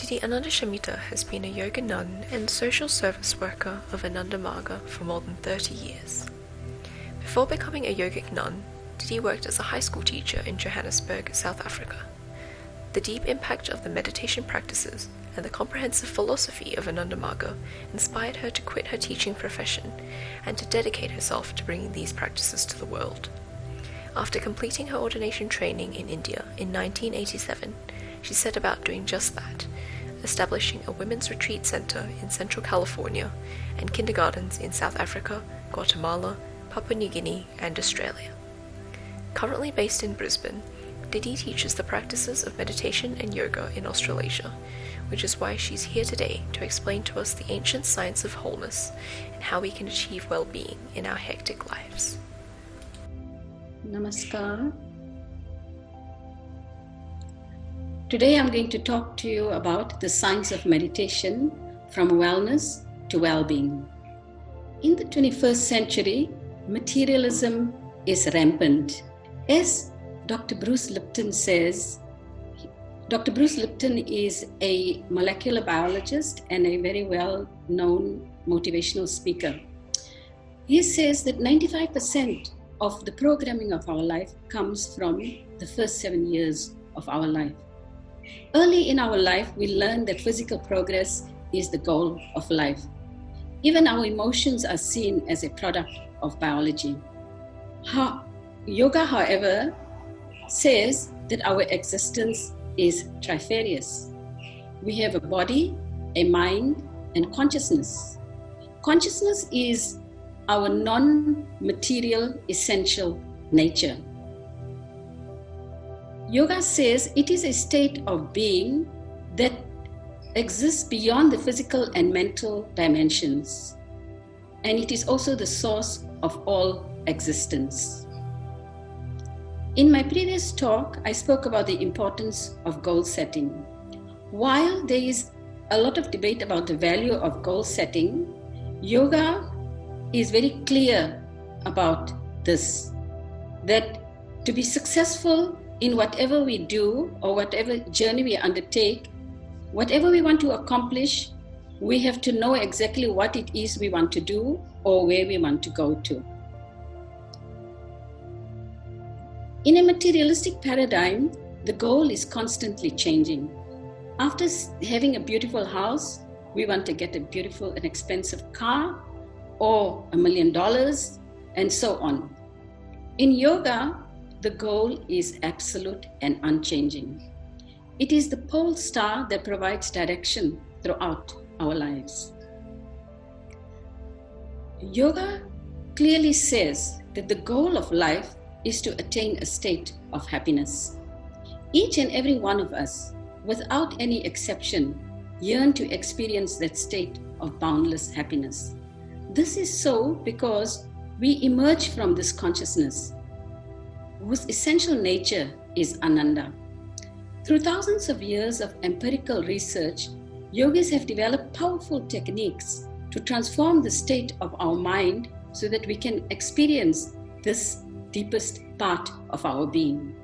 Didi Ananda has been a yoga nun and social service worker of Ananda Marga for more than 30 years. Before becoming a yogic nun, Didi worked as a high school teacher in Johannesburg, South Africa. The deep impact of the meditation practices and the comprehensive philosophy of Ananda Marga inspired her to quit her teaching profession and to dedicate herself to bringing these practices to the world. After completing her ordination training in India in 1987, she set about doing just that, establishing a women's retreat center in Central California and kindergartens in South Africa, Guatemala, Papua New Guinea, and Australia. Currently based in Brisbane, Didi teaches the practices of meditation and yoga in Australasia, which is why she's here today to explain to us the ancient science of wholeness and how we can achieve well-being in our hectic lives. Namaskar. Today I'm going to talk to you about the science of meditation from wellness to well-being. In the 21st century, materialism is rampant. As Dr. Bruce Lipton says, Dr. Bruce Lipton is a molecular biologist and a very well-known motivational speaker. He says that 95% of the programming of our life comes from the first 7 years of our life. Early in our life, we learn that physical progress is the goal of life. Even our emotions are seen as a product of biology. Yoga, however, says that our existence is trifarious. We have a body, a mind, and consciousness. Consciousness is our non-material essential nature. Yoga says it is a state of being that exists beyond the physical and mental dimensions, and it is also the source of all existence. In my previous talk, I spoke about the importance of goal setting. While there is a lot of debate about the value of goal setting, yoga is very clear about this, that to be successful in whatever we do or whatever journey we undertake, whatever we want to accomplish, we have to know exactly what it is we want to do or where we want to go to. In a materialistic paradigm, the goal is constantly changing. After having a beautiful house, we want to get a beautiful and expensive car or $1 million and so on. In yoga, the goal is absolute and unchanging. It is the pole star that provides direction throughout our lives. Yoga clearly says that the goal of life is to attain a state of happiness. Each and every one of us, without any exception, yearn to experience that state of boundless happiness. This is so because we emerge from this consciousness, whose essential nature is Ananda. Through thousands of years of empirical research, yogis have developed powerful techniques to transform the state of our mind so that we can experience this deepest part of our being.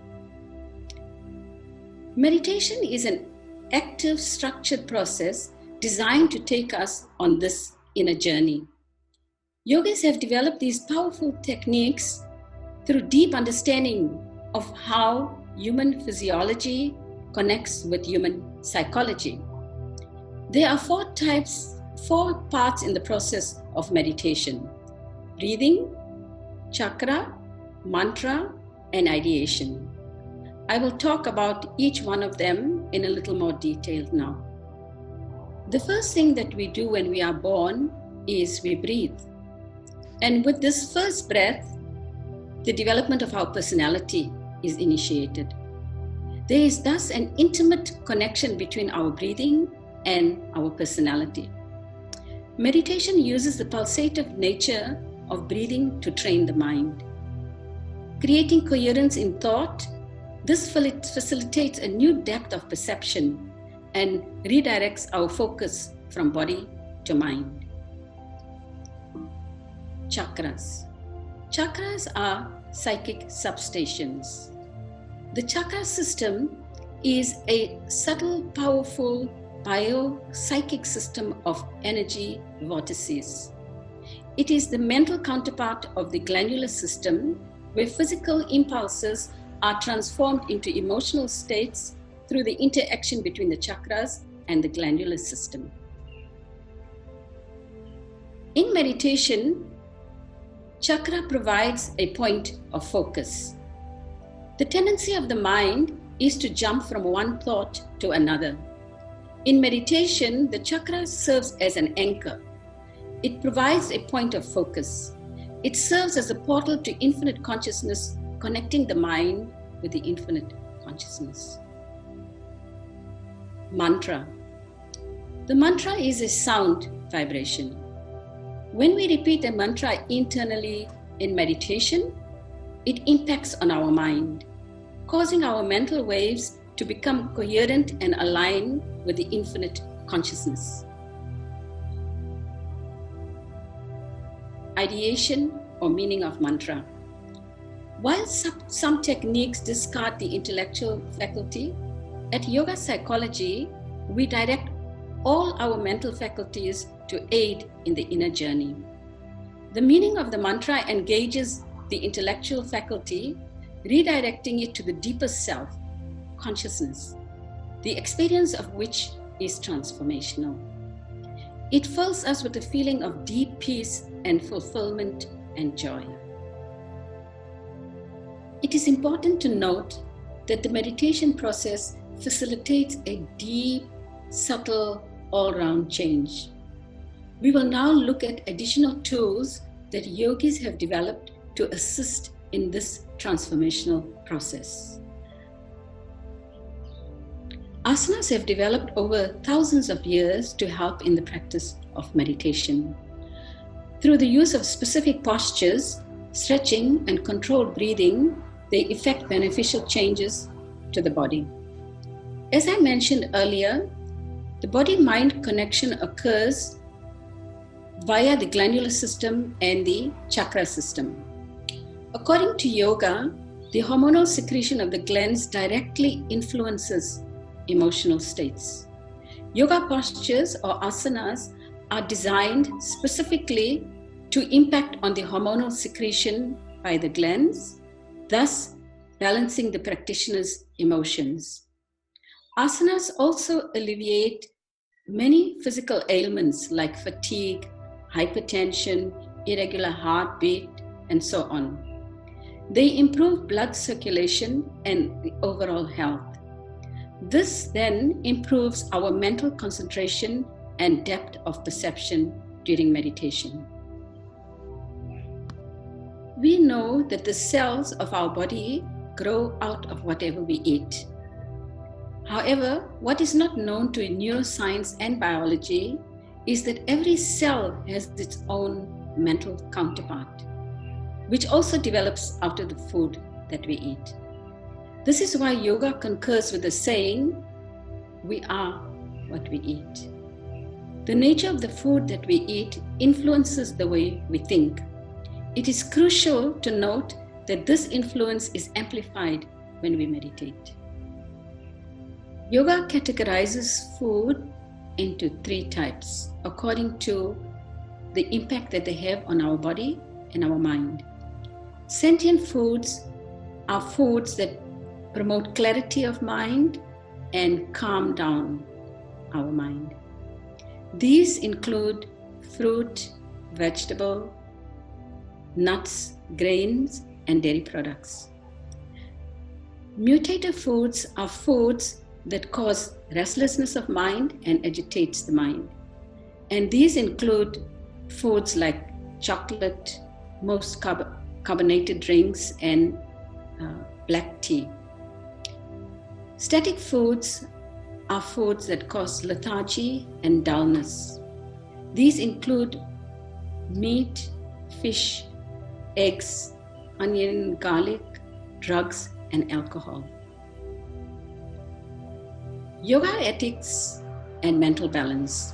Meditation is an active, structured process designed to take us on this inner journey. Yogis have developed these powerful techniques through deep understanding of how human physiology connects with human psychology. There are four parts in the process of meditation: breathing, chakra, mantra, and ideation. I will talk about each one of them in a little more detail now. The first thing that we do when we are born is we breathe. And with this first breath, the development of our personality is initiated. There is thus an intimate connection between our breathing and our personality. Meditation uses the pulsative nature of breathing to train the mind. Creating coherence in thought, this facilitates a new depth of perception and redirects our focus from body to mind. Chakras. Chakras are psychic substations. The chakra system is a subtle, powerful biopsychic system of energy vortices. It is the mental counterpart of the glandular system, where physical impulses are transformed into emotional states through the interaction between the chakras and the glandular system. In meditation, chakra provides a point of focus. The tendency of the mind is to jump from one thought to another. In meditation, the chakra serves as an anchor. It provides a point of focus. It serves as a portal to infinite consciousness, connecting the mind with the infinite consciousness. Mantra. The mantra is a sound vibration. When we repeat a mantra internally in meditation, it impacts on our mind, causing our mental waves to become coherent and align with the infinite consciousness. Ideation or meaning of mantra. While some techniques discard the intellectual faculty, at YogaEcology, we direct all our mental faculties to aid in the inner journey. The meaning of the mantra engages the intellectual faculty, redirecting it to the deeper self, consciousness, the experience of which is transformational. It fills us with a feeling of deep peace and fulfillment and joy. It is important to note that the meditation process facilitates a deep, subtle, all-round change. We will now look at additional tools that yogis have developed to assist in this transformational process. Asanas have developed over thousands of years to help in the practice of meditation. Through the use of specific postures, stretching, and controlled breathing, they effect beneficial changes to the body. As I mentioned earlier, the body-mind connection occurs via the glandular system and the chakra system. According to yoga, the hormonal secretion of the glands directly influences emotional states. Yoga postures or asanas are designed specifically to impact on the hormonal secretion by the glands, thus balancing the practitioner's emotions. Asanas also alleviate many physical ailments like fatigue, hypertension, irregular heartbeat, and so on. They improve blood circulation and the overall health. This then improves our mental concentration and depth of perception during meditation. We know that the cells of our body grow out of whatever we eat. However, what is not known to neuroscience and biology is that every cell has its own mental counterpart, which also develops out of the food that we eat. This is why yoga concurs with the saying, "We are what we eat." The nature of the food that we eat influences the way we think. It is crucial to note that this influence is amplified when we meditate. Yoga categorizes food into 3 types according to the impact that they have on our body and our mind. Sentient foods are foods that promote clarity of mind and calm down our mind. These include fruit, vegetable, nuts, grains, and dairy products. Mutative foods are foods that cause restlessness of mind and agitates the mind. And these include foods like chocolate, most carbonated drinks, and black tea. Static foods are foods that cause lethargy and dullness. These include meat, fish, eggs, onion, garlic, drugs, and alcohol. Yoga ethics and mental balance.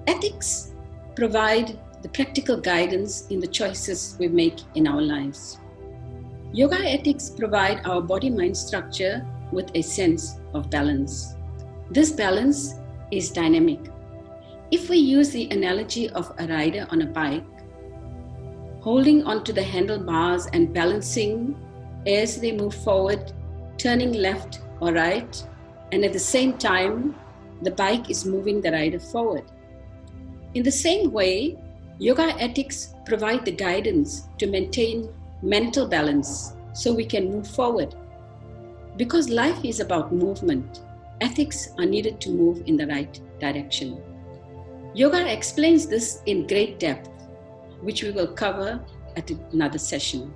Ethics provide the practical guidance in the choices we make in our lives. Yoga ethics provide our body-mind structure with a sense of balance. This balance is dynamic. If we use the analogy of a rider on a bike, holding onto the handlebars and balancing as they move forward, turning left or right, and at the same time, the bike is moving the rider forward. In the same way, yoga ethics provide the guidance to maintain mental balance so we can move forward. Because life is about movement, ethics are needed to move in the right direction. Yoga explains this in great depth, which we will cover at another session.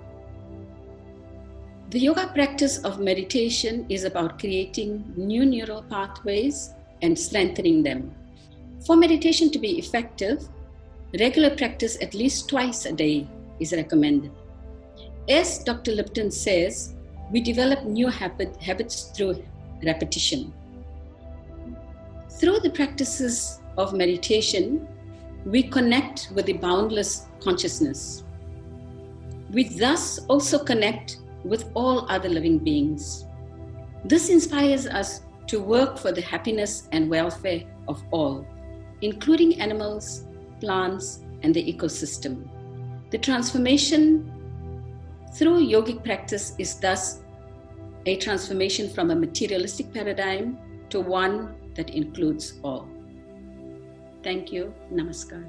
The yoga practice of meditation is about creating new neural pathways and strengthening them. For meditation to be effective, regular practice at least twice a day is recommended. As Dr. Lipton says, we develop new habits through repetition. Through the practices of meditation, we connect with the boundless consciousness. We thus also connect with all other living beings. This inspires us to work for the happiness and welfare of all, including animals, plants, and the ecosystem. The transformation through yogic practice is thus a transformation from a materialistic paradigm to one that includes all. Thank you. Namaskar.